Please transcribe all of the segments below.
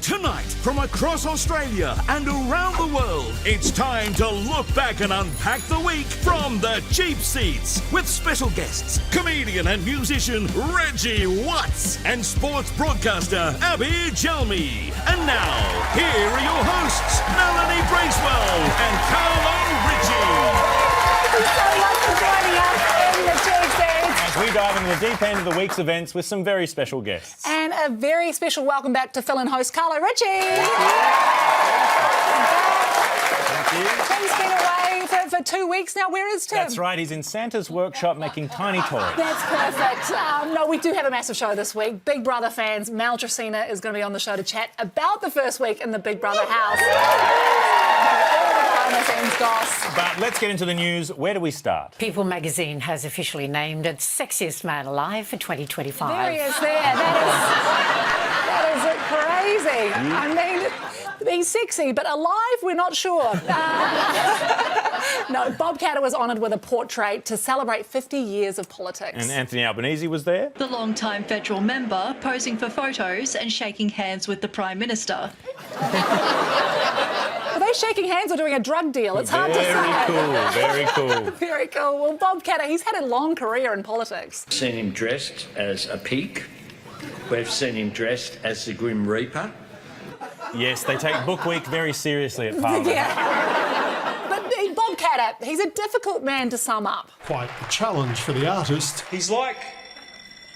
Tonight, from across Australia and around the world, it's time to look back and unpack the week from the cheap seats with special guests, comedian and musician Reggie Watts and sports broadcaster Abby Jalmi. And now, here are your hosts, Melanie Bracewell and Carlo Ritchie. Thank you so much for joining us in the cheap seats. As we dive into the deep end of the week's events with some very special guests. And a very special welcome back to fill-in host Carlo Ritchie. Thank you. Tim's been away for 2 weeks now. Where is Tim? That's right, he's in Santa's workshop making tiny toys. That's perfect. No, we do have a massive show this week. Big Brother fans, Mel Tresina is going to be on the show to chat about the first week in the Big Brother house. All the behind-the-scenes goss. But let's get into the news. Where do we start? People magazine has officially named it Sexiest Man Alive for 2025. There he is there. That is crazy. I mean, he's sexy, but alive, we're not sure. No, Bob Katter was honoured with a portrait to celebrate 50 years of politics. And Anthony Albanese was there. The long-time federal member posing for photos and shaking hands with the Prime Minister. Are they shaking hands or doing a drug deal? It's hard to say. Very cool. Very cool. Well, Bob Katter, he's had a long career in politics. Seen him dressed as a pig. We've seen him dressed as the Grim Reaper. Yes, they take Book Week very seriously at Parliament. Yeah. But Bob Katter, he's a difficult man to sum up. Quite a challenge for the artist. He's like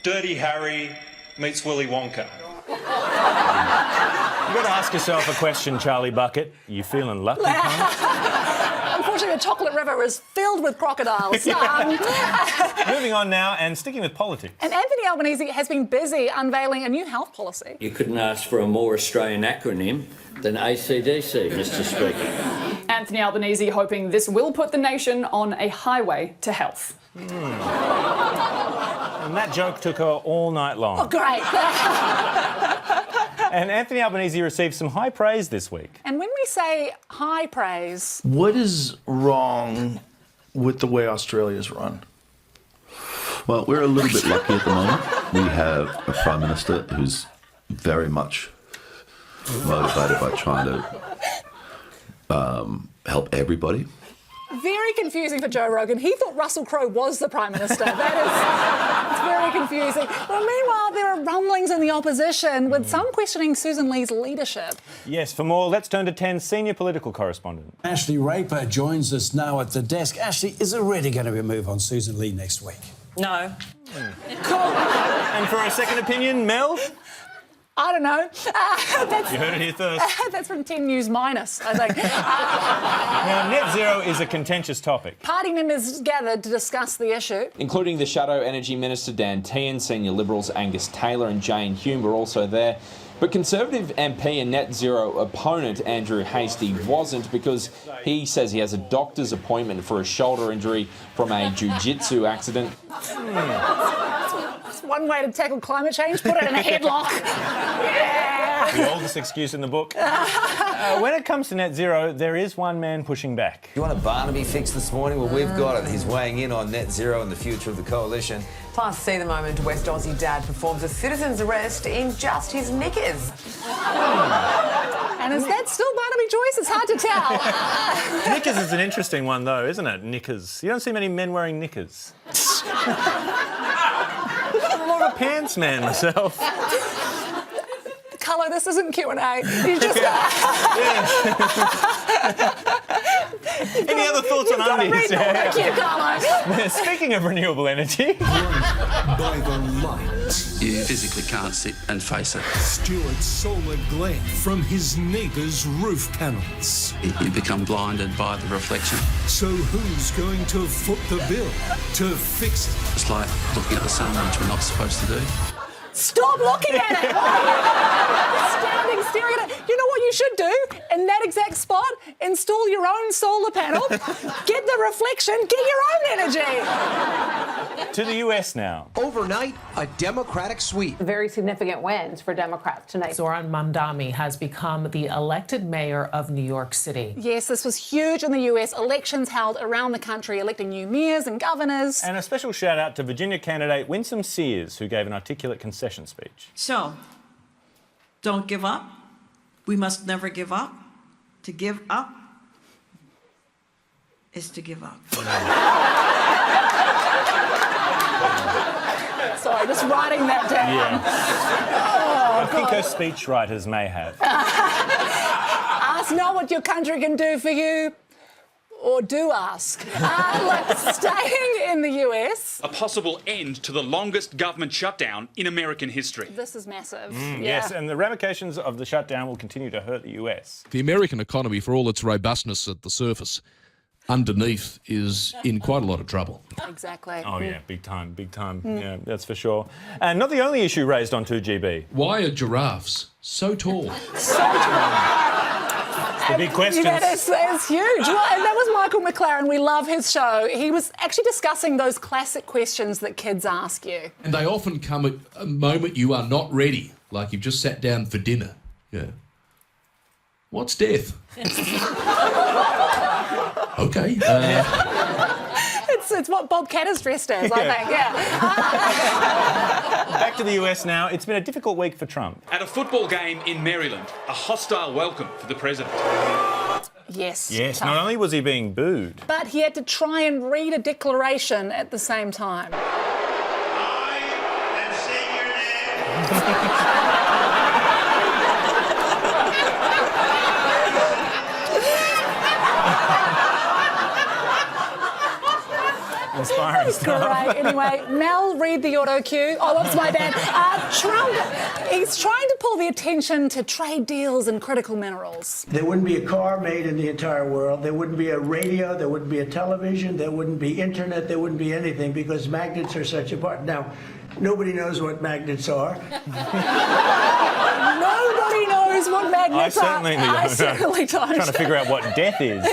Dirty Harry meets Willy Wonka. You've got to ask yourself a question, Charlie Bucket. You feeling lucky, Unfortunately, the chocolate river is filled with crocodiles. Moving on now and sticking with politics. And Anthony Albanese has been busy unveiling a new health policy. You couldn't ask for a more Australian acronym than ACDC, Mr. Speaker. Anthony Albanese hoping this will put the nation on a highway to health. And that joke took her all night long. Oh, great. And Anthony Albanese received some high praise this week. And when we say high praise... What is wrong with the way Australia's run? Well, we're a little bit lucky at the moment. We have a Prime Minister who's very much motivated by trying to help everybody. Very confusing for Joe Rogan. He thought Russell Crowe was the Prime Minister. It's very confusing. Well, meanwhile, there are rumblings in the opposition, with some questioning Susan Lee's leadership. Yes, for more, let's turn to 10's senior political correspondent. Ashley Raper joins us now at the desk. Ashley, is there really going to be a move on Susan Lee next week? No. Cool. And for a second opinion, Mel? I don't know. You heard it here first. That's from 10 News Minus, I think. Now, net zero is a contentious topic. Party members gathered to discuss the issue. Including the Shadow Energy Minister Dan Tehan, senior Liberals Angus Taylor and Jane Hume were also there. But Conservative MP and net zero opponent Andrew Hastie wasn't, because he says he has a doctor's appointment for a shoulder injury from a jiu-jitsu accident. That's one way to tackle climate change, put it in a headlock. Yeah. The oldest excuse in the book. When it comes to net zero, there is one man pushing back. You want a Barnaby fix this morning? Well, we've got it. He's weighing in on net zero and the future of the coalition. Plus, see the moment West Aussie dad performs a citizen's arrest in just his knickers. And is that still Barnaby Joyce? It's hard to tell. Knickers is an interesting one, though, isn't it? Knickers. You don't see many men wearing knickers. I'm more of a pants man myself. Carlo, this isn't Q&A. You just... Any other thoughts on undies? Thank you, Carlo. Speaking of renewable energy... By the light. You physically can't sit and face it. Stuart's solar glare from his neighbour's roof panels. You become blinded by the reflection. So who's going to foot the bill to fix it? It's like looking at the sun, which we're not supposed to do. Stop looking at it! Standing, staring at it. You know what you should do? In that exact spot, install your own solar panel, get the reflection, get your own energy. To the US now. Overnight, a Democratic sweep. Very significant wins for Democrats tonight. Zoran Mandami has become the elected mayor of New York City. Yes, this was huge in the US. Elections held around the country, electing new mayors and governors. And a special shout out to Virginia candidate Winsome Sears, who gave an articulate concession speech. So, don't give up. We must never give up. To give up is to give up. Sorry, just writing that down. Yeah. Oh, I think her God. speechwriters may have. Ask not what your country can do for you, or do ask. Look, staying in the US. A possible end to the longest government shutdown in American history. This is massive. Yes, and the ramifications of the shutdown will continue to hurt the US. The American economy, for all its robustness at the surface, underneath is in quite a lot of trouble. Exactly. Oh, yeah, big time, big time. Yeah, that's for sure. And not the only issue raised on 2GB. Why are giraffes so tall? The big questions. That is huge. Well, and that was Michael McLaren. We love his show. He was actually discussing those classic questions that kids ask you. And they often come at a moment you are not ready, like you've just sat down for dinner. Yeah. What's death? Okay. It's what Bob Cat is dressed as, I think, yeah. Back to the US now. It's been a difficult week for Trump. At a football game in Maryland, a hostile welcome for the president. Yes. Yes, tough. not only was he being booed. But he had to try and read a declaration at the same time. Inspiring stuff. Great. Anyway, Mel, read the auto cue. Oh, what's my bad? Trump, he's trying to pull the attention to trade deals and critical minerals. There wouldn't be a car made in the entire world. There wouldn't be a radio. There wouldn't be a television. There wouldn't be internet. There wouldn't be anything because magnets are such a part. Now, nobody knows what magnets are. Nobody knows what magnets I certainly are. don't. I certainly don't. Trying to figure out what death is.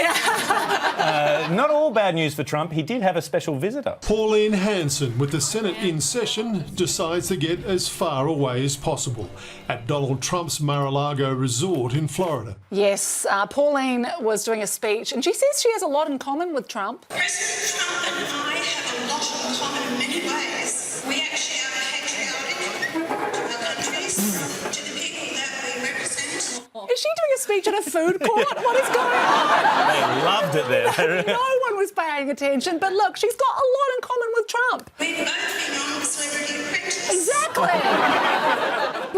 Not all bad news for Trump. He did have a special visitor. Pauline Hanson, with the Senate in session, decides to get as far away as possible at Donald Trump's Mar-a-Lago resort in Florida. Yes, Pauline was doing a speech and she says she has a lot in common with Trump. President Trump and I have a lot in common in many ways. We actually are patriotic to our countries, to the people that we represent. Is she doing a speech at a food court? What is going on? They loved it there. No one was paying attention, but look, she's got a lot in common with Trump. We've both been on the Celebrity Apprentice. Exactly.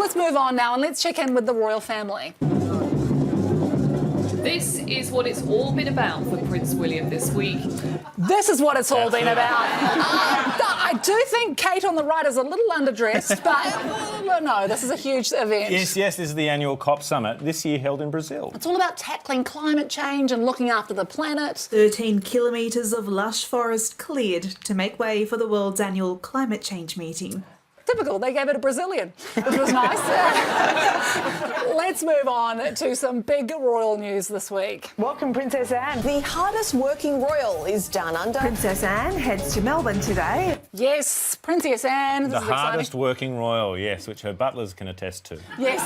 Let's move on now and let's check in with the royal family. This is what it's all been about for Prince William this week. This is what it's all been about. I do think Kate on the right is a little underdressed, but no, this is a huge event. Yes, this is the annual COP summit, this year held in Brazil. It's all about tackling climate change and looking after the planet. 13 kilometres of lush forest cleared to make way for the world's annual climate change meeting. Typical, they gave it a Brazilian, which was nice. Let's move on to some big royal news this week. Welcome, Princess Anne. The hardest working royal is down under. Princess Anne heads to Melbourne today. Yes, Princess Anne. This The is exciting. hardest working royal, yes, which her butlers can attest to. Yes,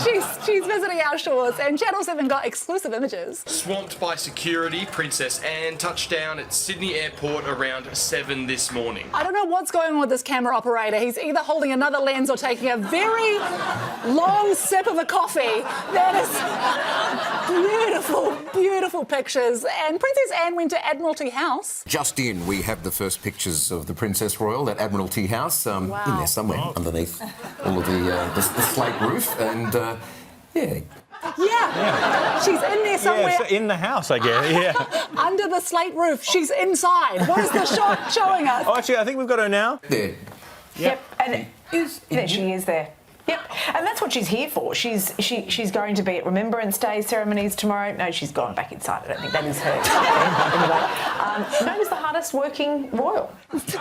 she's visiting our shores, and Channel 7 got exclusive images. Swamped by security, Princess Anne touched down at Sydney Airport around 7 this morning. I don't know what's going on with this camera operator. He's either holding another lens or taking a very long sip of a coffee. That is beautiful, beautiful pictures. And Princess Anne went to Admiralty House. Just in, we have the first pictures of the Princess Royal at Admiralty House, in there somewhere underneath all of the slate roof, and Yeah, she's in there somewhere. Yeah, so in the house, I guess. Yeah. Under the slate roof. She's inside. What is the shot showing us? Oh, actually, I think we've got her now. There. Yep, and there she is there. Yep, and that's what she's here for. She's going to be at Remembrance Day ceremonies tomorrow. No, she's gone back inside. I don't think that is her. Anyway, known as the hardest working royal. No, it's the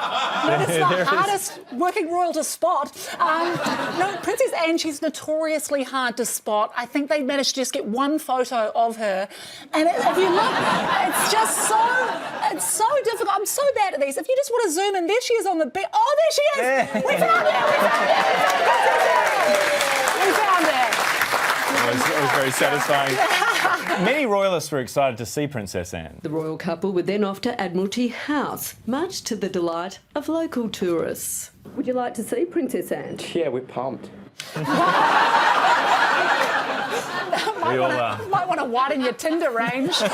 hardest working royal to spot. No, Princess Anne, she's notoriously hard to spot. I think they managed to just get one photo of her. And if you look, it's so difficult. I'm so bad at these. If you just want to zoom in, there she is on the bed. Oh, there she is! Yeah. We found her! We found her! It was very satisfying. Many royalists were excited to see Princess Anne. The royal couple were then off to Admiralty House, much to the delight of local tourists. Would you like to see Princess Anne? Yeah, we're pumped. to widen your Tinder range. Look,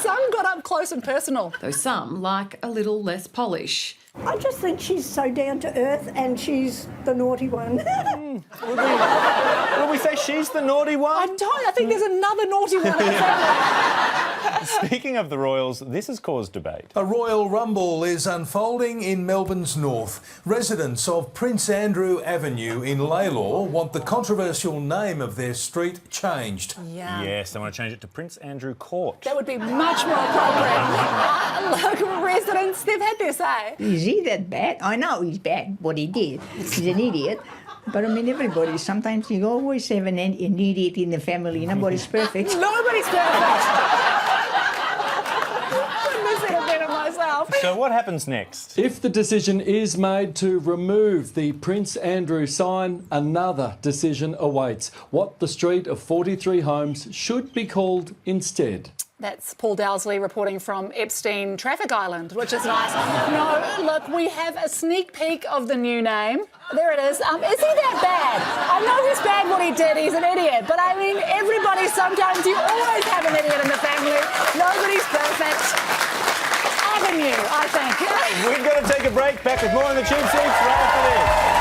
some got up close and personal. Though some like a little less polish. I just think she's so down to earth and she's the naughty one. Will we say she's the naughty one? I don't. I think there's another naughty one in the family. Speaking of the royals, this has caused debate. A royal rumble is unfolding in Melbourne's north. Residents of Prince Andrew Avenue in Lalor want the controversial name of their street changed. Yeah. Yes, they want to change it to Prince Andrew Court. That would be much more appropriate. Local residents, they've had their say. Is he that bad? I know he's bad, what he did. He's an idiot. But I mean, everybody, sometimes you always have an idiot in the family. Nobody's perfect. Nobody's perfect. So what happens next? If the decision is made to remove the Prince Andrew sign, another decision awaits. What the street of 43 homes should be called instead. That's Paul Dowsley reporting from Epstein Traffic Island, which is nice. No, look, we have a sneak peek of the new name. There it is. Is he that bad? I know he's bad what he did. He's an idiot. But I mean, everybody, sometimes you always have an idiot in the family. Nobody's perfect. Avenue, I think. We've got to take a break. Back with more on the Tube Seats right after this.